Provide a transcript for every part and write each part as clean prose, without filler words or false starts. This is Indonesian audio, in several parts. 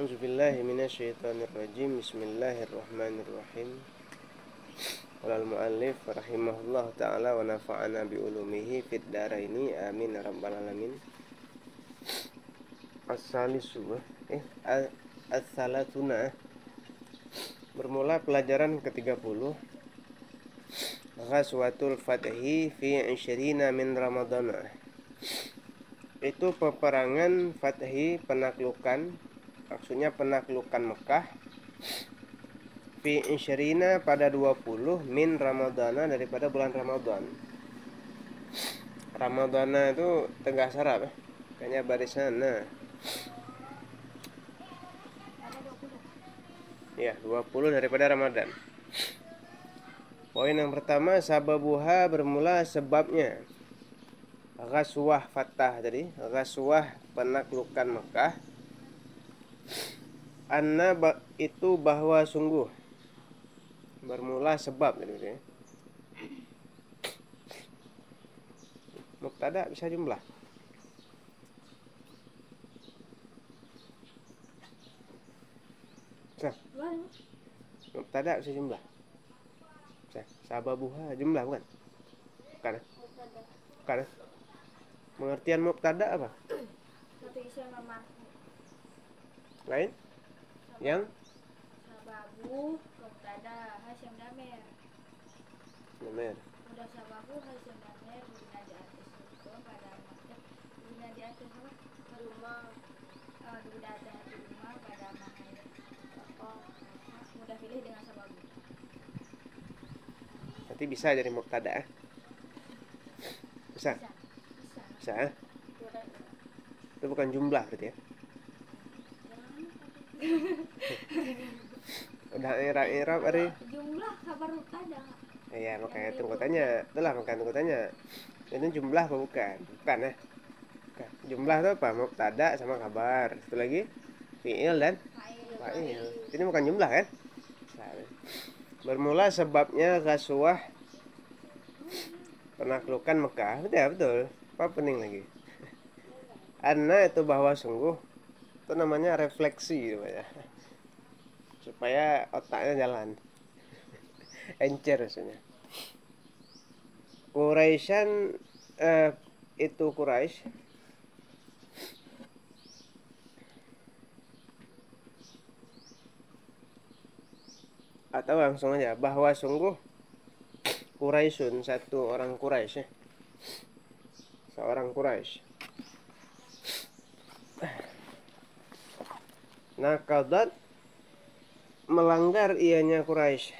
A'udzubillahi minasyaitonirrajim. Bismillahirrahmanirrahim. Qala al-muallif rahimahullah ta'ala wa nafa'ana bi ulumihi fid dharaini amin ya rabbal alamin. As-salisu as-salatuna. Bermula pelajaran ke-30. Ghazwatul Fathi fi 20 min Ramadana. Itu peperangan Fathi, penaklukan, maksudnya penaklukan Mekah, fi 20 pada 20 min Ramadana, daripada bulan Ramadan. Ramadana itu Tegas Arab ya. Kayaknya barisan ya 20 daripada Ramadan. Poin yang pertama, sababuha, bermula sebabnya. Ghazwah Fathah tadi, ghazwah penaklukan Mekah. Anna itu bahwa sungguh, bermula sebab gitu ya. Mubtada bisa jumlah. Mubtada bisa jumlah. Sababuha jumlah bukan? Bukan. Bukan. Pengertian mubtada apa? Satu isim sama Lain? Yang sababu mubtada hasyam damir. Damir. Udah sababu hasyam damir bina di atas itu pada maksud bina di atas apa? Rumah. Udah ada di rumah pada mahal. Mudah pilih dengan sababu. Nanti bisa jadi mubtada. Bisa. Bisa. Itu bukan jumlah berarti ya. Udah irab hari. Jumlah kabar mubtada. Iya, makanya itu tanya. Itulah makanya itu tanya. Itu jumlah apa bukan? Bukan ya. Bukan. Jumlah itu apa? Mubtada sama kabar. Itu lagi fi'il dan fa'il. Ini bukan jumlah kan? Bermula sebabnya ghazwah penaklukan Mekah. Betul. Apa pening lagi? Anna itu bahwa sungguh, itu namanya refleksi gitu ya. Supaya otaknya jalan. Encer maksudnya. Quraisyan itu Quraisy atau langsung aja bahwa sungguh Quraisyun, satu orang Quraisy ya. Seorang Quraisy. Naqadat, melanggar ianya Quraisy.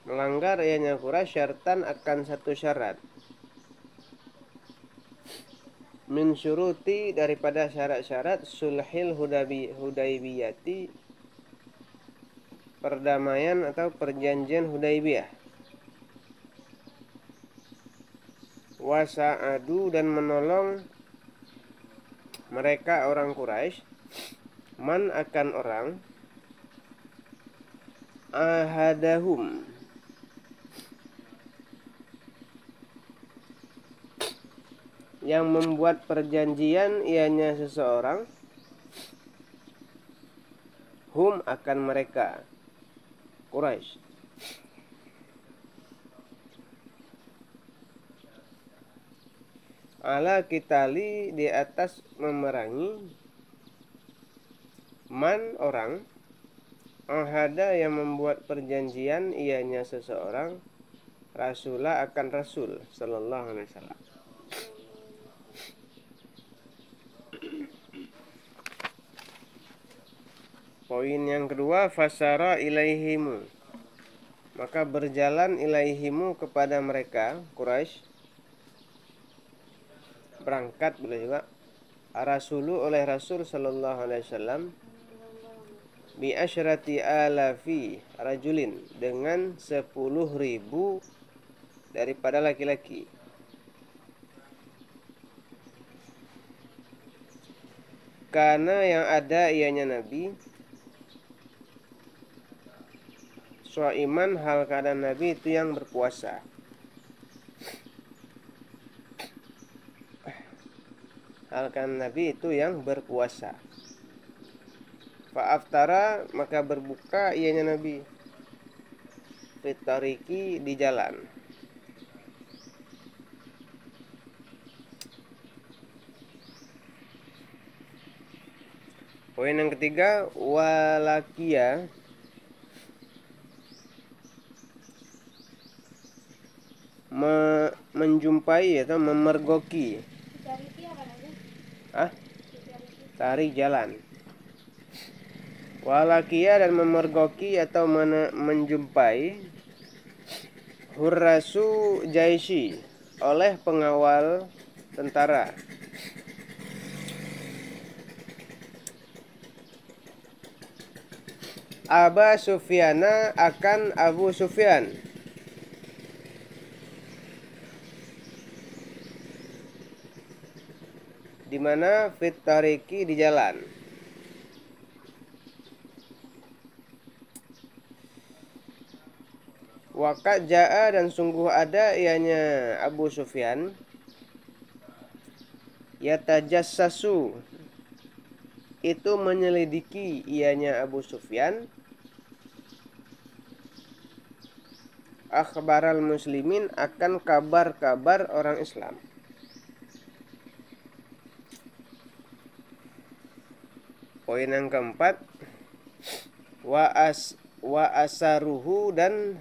Melanggar ianya Quraisy syartan, akan satu syarat. Min syuruti, daripada syarat-syarat sulhil hudaibiyati, perdamaian atau perjanjian Hudaibiyah. Wasa'adu, dan menolong mereka orang Quraisy, man akan orang, ahadahum, yang membuat perjanjian ianya seseorang, hum akan mereka Quraisy. Ala kitali, di atas memerangi, man orang, ahada yang membuat perjanjian ianya seseorang, rasulah akan Rasul sallallahu alaihi wasallam. Poin yang kedua, fasara ilaihimu, maka berjalan ilaihimu kepada mereka Quraisy, berangkat boleh juga, Rasulu oleh Rasul sallallahu alaihi wasallam, bi asyrati alafi rajulin, dengan 10.000 daripada laki-laki. Karena yang ada ianya Nabi, shaiman hal keadaan Nabi itu yang berpuasa. Hal keadaan Nabi itu yang berpuasa. Fa'aftara maka berbuka ianya Nabi fitariki di jalan. Poin yang ketiga, walakia menjumpai atau memergoki. Fitariki apa lagi? Fitariki. Tarik jalan. Walakia dan memergoki atau menjumpai hurrasu jaisi oleh pengawal tentara. Aba Sufyana akan Abu Sufyan. Di mana fitariki di jalan. Wakat ja'a dan sungguh ada ianya Abu Sufyan yatajassasu itu menyelidiki ianya Abu Sufyan akhbaral muslimin akan kabar-kabar orang Islam. Poin yang keempat, wa asaruhu dan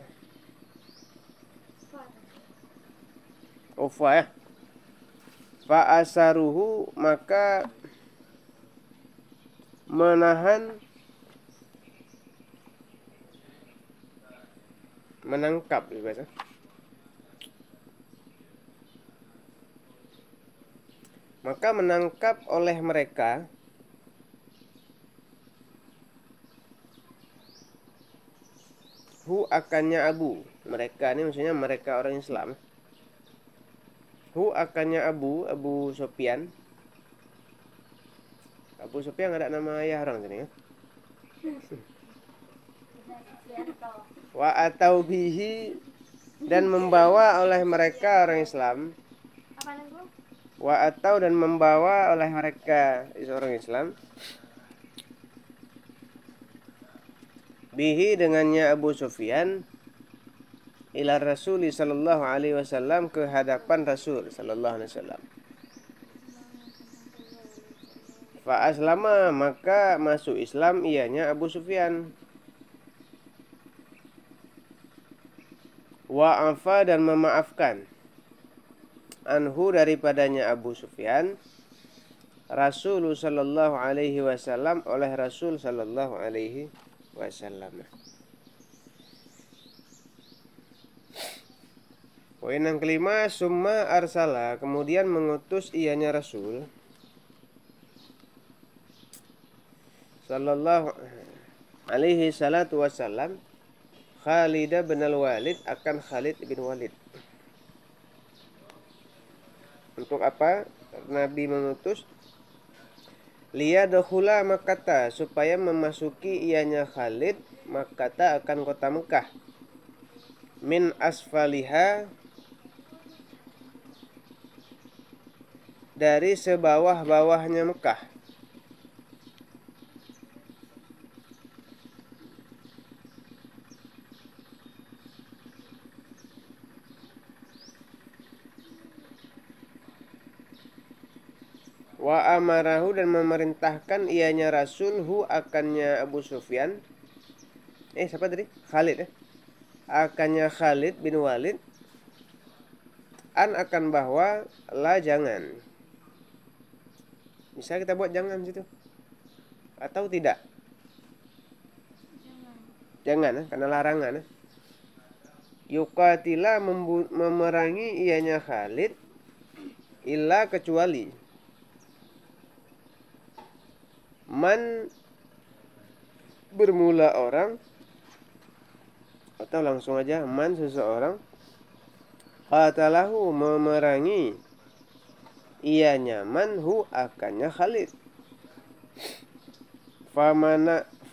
ya. Fa asaruhu maka menangkap biasa. Maka menangkap oleh mereka hu akannya Abu. Mereka ini maksudnya mereka orang Islam. Hu akannya Abu Sufyan. Abu Sufyan ada nama ayah orang sini ya. Wa atau bihi dan membawa oleh mereka orang Islam. Wa atau dan membawa oleh mereka orang Islam. Bihi dengannya Abu Sufyan ila Rasul sallallahu alaihi wasallam ke hadapan Rasul sallallahu alaihi wasallam. Fa aslama maka masuk Islam ianya Abu Sufyan. Wa afa dan memaafkan anhu daripadanya Abu Sufyan Rasul sallallahu alaihi wasallam oleh Rasul sallallahu alaihi wasallam. Poin yang kelima, summa arsala kemudian mengutus ianya Rasul sallallahu alaihi salatu wasallam Khalid bin al-Walid akan Khalid bin Walid. Untuk apa Nabi mengutus? Liyadkhula Makkah supaya memasuki ianya Khalid Makkah akan kota Mekah. Min asfaliha dari sebawah-bawahnya Mekah. Wa amarahu dan memerintahkan ianya Rasul hu akannya Abu Sufyan. Siapa tadi? Khalid akannya Khalid bin Walid an akan bahwa la jangan. Bisa kita buat jangan situ atau tidak? Jangan karena larangan. Yuqatila memerangi ianya Khalid illa kecuali man bermula orang atau langsung aja man seseorang qatalahu memerangi ianya man hu akannya Khalid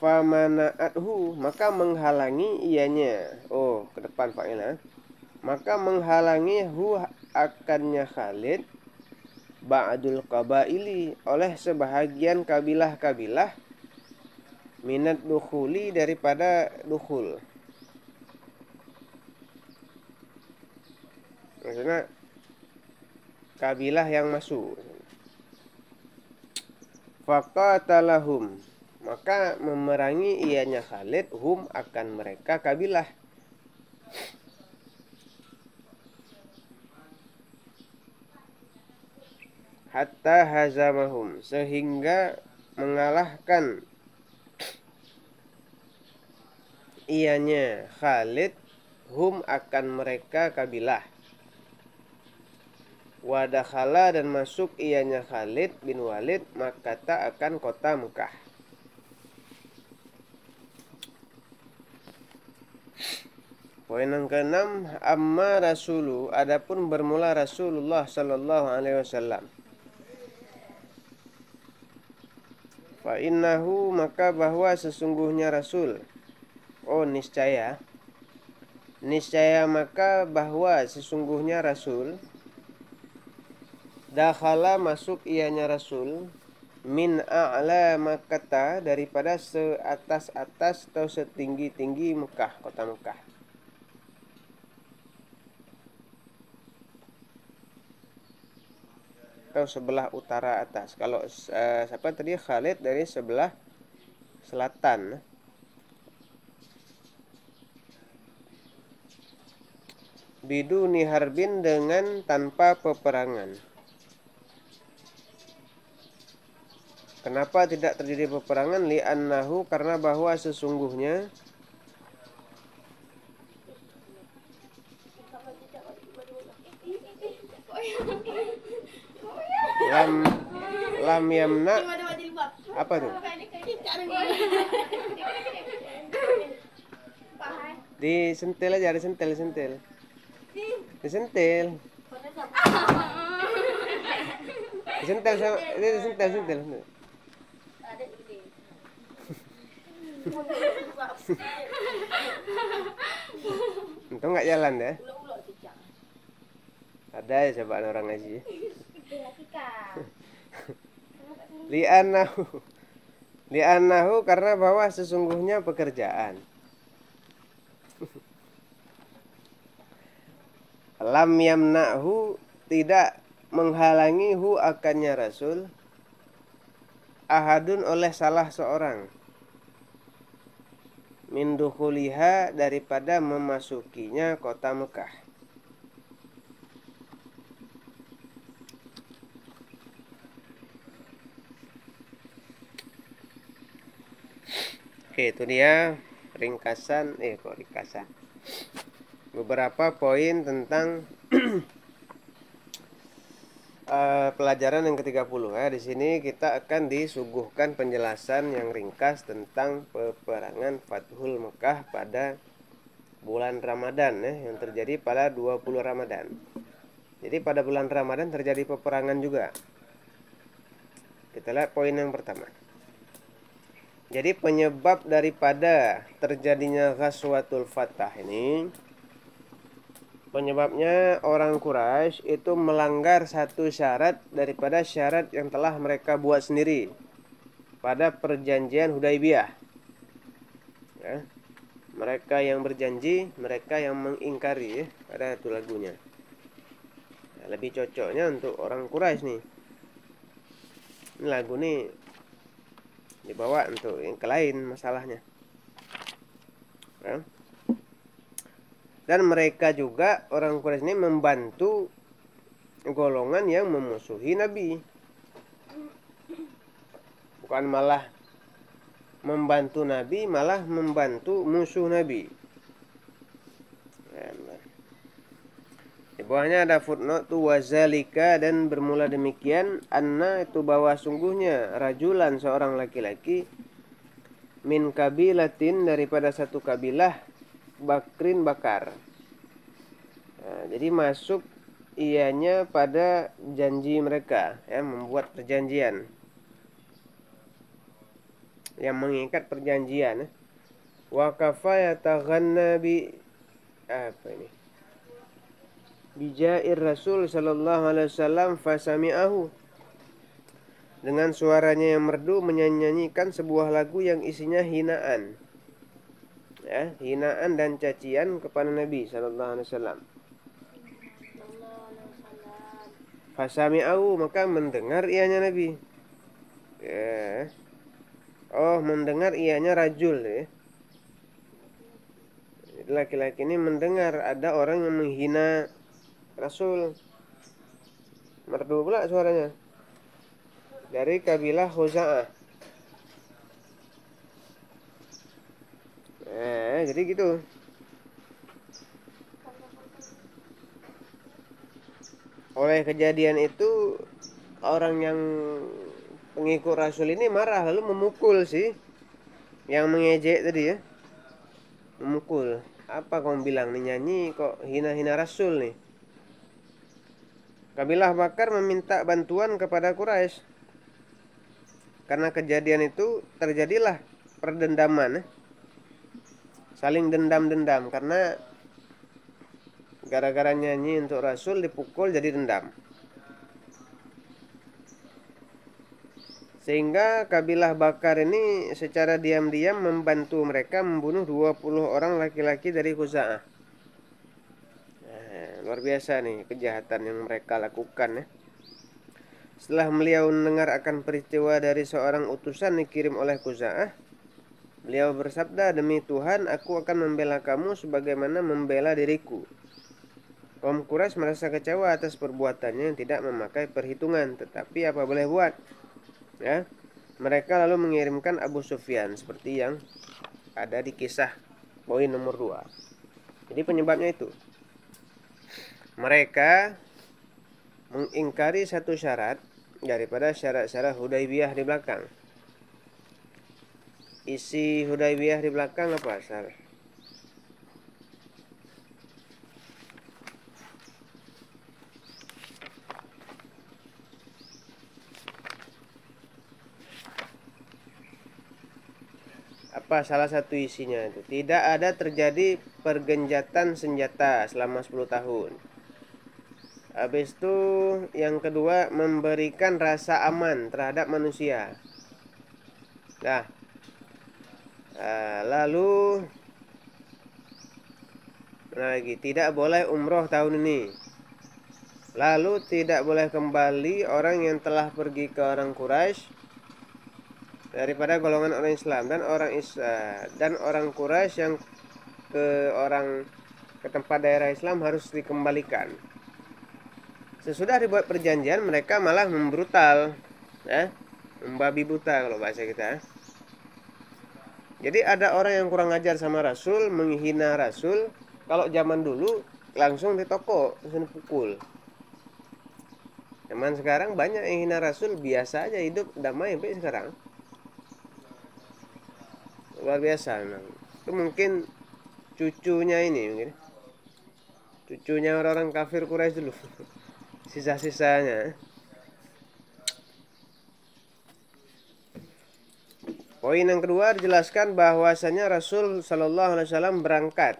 Famana'athu, maka menghalangi ianya. Oh, ke depan fa'ila. Maka menghalangi hu akannya Khalid ba'dul qabaili, oleh sebahagian kabilah-kabilah, minat dukhuli, daripada dukhul. Maksudnya kabilah yang masuk. Faqatalahum, maka memerangi ianya Khalid hum akan mereka kabilah. Hatta hazamahum, sehingga mengalahkan ianya Khalid hum akan mereka kabilah. Wadakhala, dan masuk ianya Khalid bin Walid Makkah, akan kota Mekah. Poin yang keenam, amma rasulu, adapun bermula Rasulullah sallallahu alaihi wasallam. Fa innahu, maka bahwa sesungguhnya Rasul. Oh, niscaya maka bahwa sesungguhnya Rasul. Dakhala, masuk ianya Rasul, min a'la Makkah, daripada seatas-atas atau setinggi-tinggi Mekah, kota Mekah. Atau sebelah utara atas. Kalau siapa tadi, Khalid dari sebelah selatan. Biduni harbin, dengan tanpa peperangan. Kenapa tidak terjadi peperangan? Li'annahu, karena bahwa sesungguhnya lam yamna. Apa tuh? Disentil aja, disentil. Disentil sama Untung nggak jalan ya. Ada ya cobaan orang ngaji. Li'annahu, karena bahwa sesungguhnya pekerjaan. Lam yamna'hu, tidak menghalangi hu akannya Rasul, ahadun, oleh salah seorang, min dukhuliha, daripada memasukinya kota Mekah. Oke, itu dia ringkasan beberapa poin tentang pelajaran yang ke-30 ya. Di sini kita akan disuguhkan penjelasan yang ringkas tentang peperangan Fathul Mekah pada bulan Ramadan ya, yang terjadi pada 20 Ramadan. Jadi pada bulan Ramadan terjadi peperangan juga. Kita lihat poin yang pertama. Jadi penyebab daripada terjadinya Ghazwatul Fathah ini, penyebabnya orang Quraisy itu melanggar satu syarat daripada syarat yang telah mereka buat sendiri pada perjanjian Hudaibiyah. Ya. Mereka yang berjanji, mereka yang mengingkari ya, pada itu lagunya. Nah, lebih cocoknya untuk orang Quraisy nih. Ini lagu nih dibawa untuk yang lain masalahnya. Ya. Dan mereka juga, orang Quraisy ini, membantu golongan yang memusuhi Nabi. Bukan malah membantu Nabi, malah membantu musuh Nabi. Di bawahnya ada footnote tu wazalika, dan bermula demikian, anna, itu bahwa sungguhnya, rajulan, seorang laki-laki, min kabilatin, daripada satu kabilah, Bakrin, Bakar. Nah, jadi masuk ianya pada janji mereka ya, membuat perjanjian. yang mengikat perjanjian. Wa kafa yataghanna bi apa ini? Bijair Rasul sallallahu alaihi wasallam fasami'ahu. Dengan suaranya yang merdu menyanyikan sebuah lagu yang isinya hinaan. Ya, hinaan dan cacian kepada Nabi sallallahu alaihi wasallam. Fasami'ahu, maka mendengar ianya Nabi. Ya. Oh, mendengar ianya rajul ya. Laki-laki ini mendengar ada orang yang menghina Rasul. Merdu pula suaranya. Dari kabilah Khuza'ah. Jadi gitu. Oleh kejadian itu, orang yang pengikut Rasul ini marah lalu memukul sih yang mengejek tadi ya. Memukul. Apa kamu bilang nih, nyanyi kok hina-hina Rasul nih. Kabilah Bakar meminta bantuan kepada Quraisy. Karena kejadian itu terjadilah perdendaman. Saling dendam-dendam karena gara-gara nyanyi untuk Rasul dipukul jadi dendam. Sehingga kabilah Bakar ini secara diam-diam membantu mereka membunuh 20 orang laki-laki dari Khuza'ah. Luar biasa nih kejahatan yang mereka lakukan ya. Setelah beliau mendengar akan peristiwa dari seorang utusan dikirim oleh Khuza'ah, beliau bersabda, demi Tuhan aku akan membela kamu sebagaimana membela diriku. Kaum Quraisy merasa kecewa atas perbuatannya yang tidak memakai perhitungan, tetapi apa boleh buat? Ya, mereka lalu mengirimkan Abu Sufyan seperti yang ada di kisah poin nomor 2. Jadi penyebabnya itu, mereka mengingkari satu syarat daripada syarat-syarat Hudaybiyah di belakang. Isi Hudaybiyah di belakang apa? Apa salah satu isinya itu? Tidak ada terjadi pergenjatan senjata selama 10 tahun. Habis itu yang kedua, memberikan rasa aman terhadap manusia. Nah, lalu lagi tidak boleh umroh tahun ini. Lalu tidak boleh kembali orang yang telah pergi ke orang Quraisy daripada golongan orang Islam, dan orang Quraisy yang ke tempat daerah Islam harus dikembalikan. Sesudah dibuat perjanjian, mereka malah membrutal, ya, membabi buta kalau bahasa kita. Jadi ada orang yang kurang ajar sama Rasul, menghina Rasul. Kalau zaman dulu langsung ditokok, langsung dipukul. Zaman sekarang banyak yang hina Rasul, biasa aja hidup damai sampai sekarang. Luar biasa memang. Itu mungkin cucunya ini, mungkin cucunya orang-orang kafir Quraisy dulu. Sisa-sisanya. Poin yang kedua dijelaskan bahwasanya Rasul Shallallahu Alaihi Wasallam berangkat.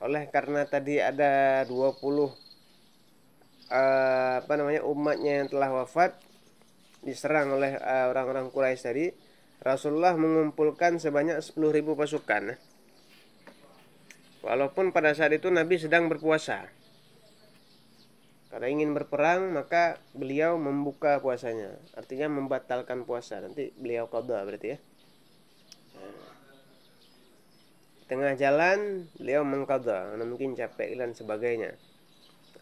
Oleh karena tadi ada 20 umatnya yang telah wafat diserang oleh orang-orang Quraisy tadi, Rasulullah mengumpulkan sebanyak 10.000 pasukan. Walaupun pada saat itu Nabi sedang berpuasa. Karena ingin berperang, maka beliau membuka puasanya. Artinya membatalkan puasa. Nanti beliau qadha berarti ya. Tengah jalan beliau mengqadha, mungkin capek dan sebagainya.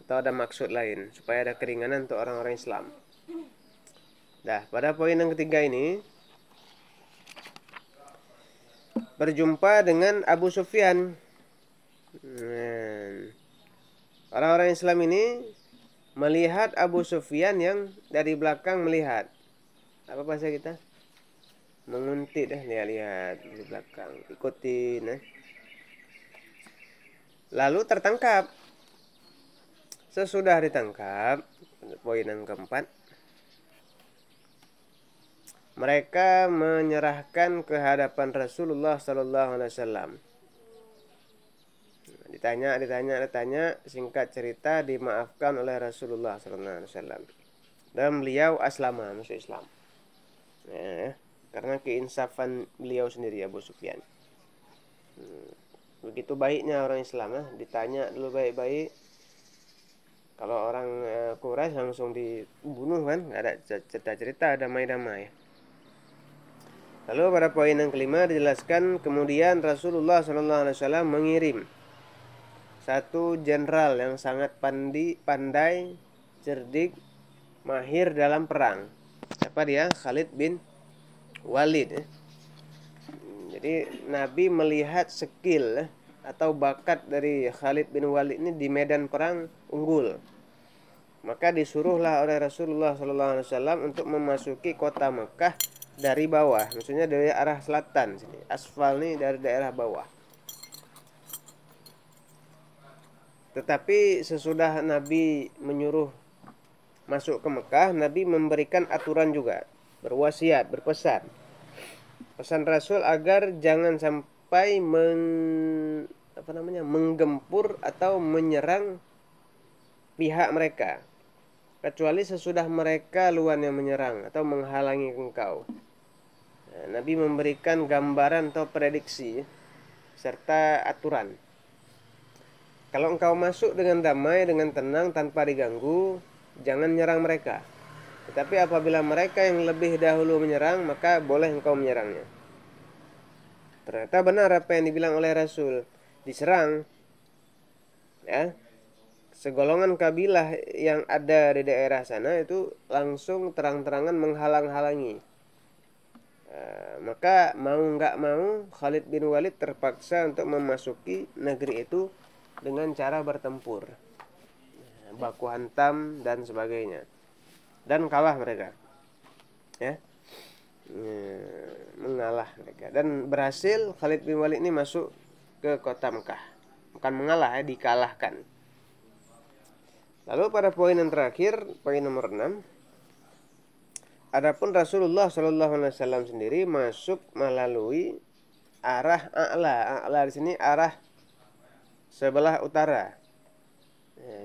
Atau ada maksud lain supaya ada keringanan untuk orang-orang Islam. Nah, pada poin yang ketiga ini berjumpa dengan Abu Sufyan. Orang-orang Islam ini melihat Abu Sufyan yang dari belakang melihat. Apa bahasa kita? Menguntit dia lihat di belakang, ikutin. Lalu tertangkap. Sesudah ditangkap, poin yang keempat, mereka menyerahkan ke hadapan Rasulullah Sallallahu Alaihi Wasallam. Ditanya, singkat cerita dimaafkan oleh Rasulullah Sallallahu Alaihi Wasallam. Dan beliau aslama, masuk Islam. Ya, karena keinsafan beliau sendiri Abu Sufyan. Begitu baiknya orang Islam, ditanya dulu baik-baik. Kalau orang Quraisy langsung dibunuh kan, nggak ada cerita-cerita, damai-damai. Lalu pada poin yang kelima dijelaskan kemudian Rasulullah SAW mengirim satu jenderal yang sangat pandai, cerdik, mahir dalam perang. Siapa dia? Khalid bin Walid. Jadi Nabi melihat skill atau bakat dari Khalid bin Walid ini di medan perang unggul. Maka disuruhlah oleh Rasulullah SAW untuk memasuki kota Mekah dari bawah. Maksudnya dari arah selatan sini. Asfal ini dari daerah bawah. Tetapi sesudah Nabi menyuruh masuk ke Mekah, Nabi memberikan aturan juga, berwasiat, berpesan. Pesan Rasul agar jangan sampai menggempur atau menyerang pihak mereka, kecuali sesudah mereka luan yang menyerang atau menghalangi engkau. Nabi memberikan gambaran atau prediksi serta aturan. Kalau engkau masuk dengan damai, dengan tenang, tanpa diganggu, jangan menyerang mereka. Tetapi apabila mereka yang lebih dahulu menyerang, maka boleh engkau menyerangnya. Ternyata benar apa yang dibilang oleh Rasul. Diserang, ya, segolongan kabilah yang ada di daerah sana itu langsung terang-terangan menghalang-halangi. Maka mau nggak mau Khalid bin Walid terpaksa untuk memasuki negeri itu dengan cara bertempur, baku hantam dan sebagainya, dan kalah mereka, ya, mengalah mereka, dan berhasil Khalid bin Walid ini masuk ke kota Mekah. Bukan mengalah, dikalahkan. Lalu pada poin yang terakhir, poin nomor 6, adapun Rasulullah SAW sendiri masuk melalui arah a'la di sini arah sebelah utara.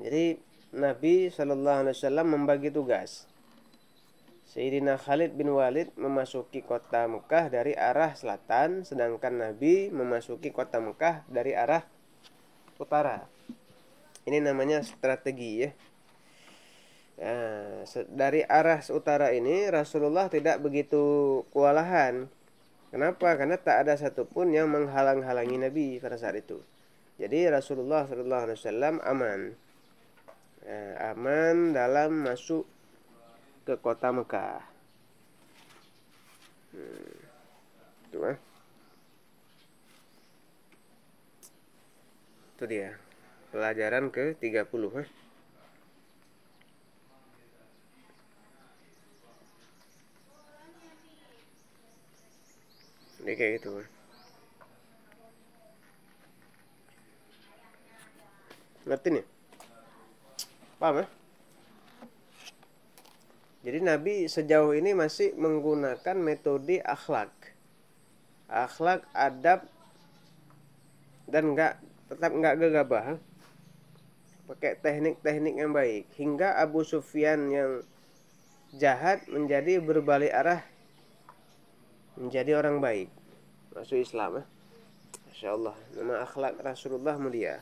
Jadi Nabi SAW membagi tugas. Sayyidina Khalid bin Walid memasuki kota Mekah dari arah selatan, sedangkan Nabi memasuki kota Mekah dari arah utara. Ini namanya strategi, ya. Dari arah utara ini Rasulullah tidak begitu kewalahan. Kenapa? Karena tak ada satupun yang menghalang-halangi Nabi pada saat itu. Jadi Rasulullah SAW aman, aman dalam masuk ke kota Mekah. Itu dia pelajaran ke-30. Jadi kayak gitu. Ngerti nih? Paham ya? Jadi Nabi sejauh ini masih menggunakan metode akhlak, adab, dan tetap nggak gegabah. Pakai teknik-teknik yang baik, hingga Abu Sufyan yang jahat menjadi berbalik arah, menjadi orang baik, masuk Islam. Masya Allah, nama akhlak Rasulullah mulia.